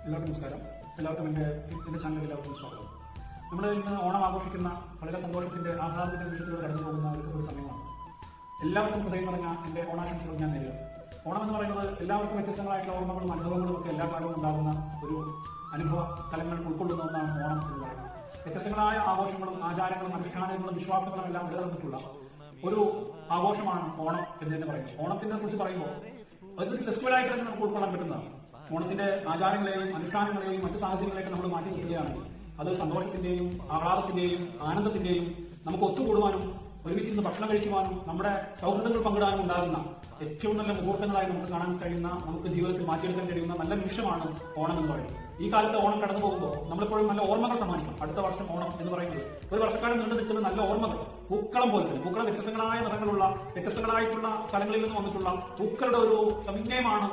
എല്ലാവർക്കും നമസ്കാരം. എല്ലാവർക്കും എൻ്റെ ചാനലിൽ എല്ലാവർക്കും സ്വാഗതം. നമ്മൾ ഇന്ന് ഓണം ആഘോഷിക്കുന്ന വളരെ സന്തോഷത്തിന്റെ ആഹ്ലാദത്തിന്റെ നിമിഷത്തിലൂടെ കടന്നു പോകുന്ന ഒരു സമയമാണ്. എല്ലാവർക്കും ഹൃദയം പറഞ്ഞ എൻ്റെ ഓണാശംസകൾ ഞാൻ നേരിടും. ഓണം എന്ന് പറയുന്നത് എല്ലാവർക്കും വ്യത്യസ്തങ്ങളായിട്ടുള്ള ഓർമ്മകളും അനുഭവങ്ങളും ഒക്കെ എല്ലാ കാലവും ഉണ്ടാകുന്ന ഒരു അനുഭവ തലങ്ങൾ ഉൾക്കൊള്ളുന്ന ഒന്നാണ് ഓണം എന്ന് പറയുന്നത്. വ്യത്യസ്തങ്ങളായ ആഘോഷങ്ങളും ആചാരങ്ങളും അനുഷ്ഠാനങ്ങളും വിശ്വാസങ്ങളും എല്ലാം നിലനിർന്നിട്ടുള്ള ഒരു ആഘോഷമാണ് ഓണം എന്ന് തന്നെ പറയുന്നത്. ഓണത്തിനെ കുറിച്ച് പറയുമ്പോൾ അതൊരു ഫെസ്റ്റിവലായിട്ട് തന്നെ നമുക്ക് ഉൾക്കൊള്ളാൻ പറ്റുന്നതാണ്. ഓണത്തിന്റെ ആചാരങ്ങളെയും അനുഷ്ഠാനങ്ങളെയും മറ്റു സാഹചര്യങ്ങളെയൊക്കെ നമ്മൾ മാറ്റി നിർത്തുകയാണെങ്കിൽ അത് സന്തോഷത്തിന്റെയും ആഹ്ലാദത്തിന്റെയും ആനന്ദത്തിന്റെയും നമുക്ക് ഒത്തുകൂടുവാനും ഒരുമിച്ചിരുന്ന് ഭക്ഷണം കഴിക്കുവാനും നമ്മുടെ സൗഹൃദങ്ങൾ പങ്കിടാനും ഉണ്ടാകുന്ന ഏറ്റവും നല്ല മുഹൂർത്തങ്ങളായി നമുക്ക് കാണാൻ കഴിയുന്ന, നമുക്ക് ജീവിതത്തിൽ മാറ്റിയെടുക്കാൻ കഴിയുന്ന നല്ല നിമിഷമാണ് ഓണം എന്ന് പറയുന്നത്. ഈ കാലത്ത് ഓണം കടന്നു പോകുമ്പോൾ നമ്മളെപ്പോഴും നല്ല ഓർമ്മകൾ സമ്മാനിക്കും. അടുത്ത വർഷം ഓണം എന്ന് പറയുന്നത് ഒരു വർഷക്കാലം നീണ്ടു നിൽക്കുന്ന നല്ല ഓർമ്മകൾ, പൂക്കളം പോലെ തന്നെ പൂക്കളം വ്യത്യസ്തങ്ങളായ നിറങ്ങളുള്ള വ്യത്യസ്തങ്ങളായിട്ടുള്ള സ്ഥലങ്ങളിൽ നിന്ന് വന്നിട്ടുള്ള പൂക്കളുടെ ഒരു സമിജ്ഞയമാണ്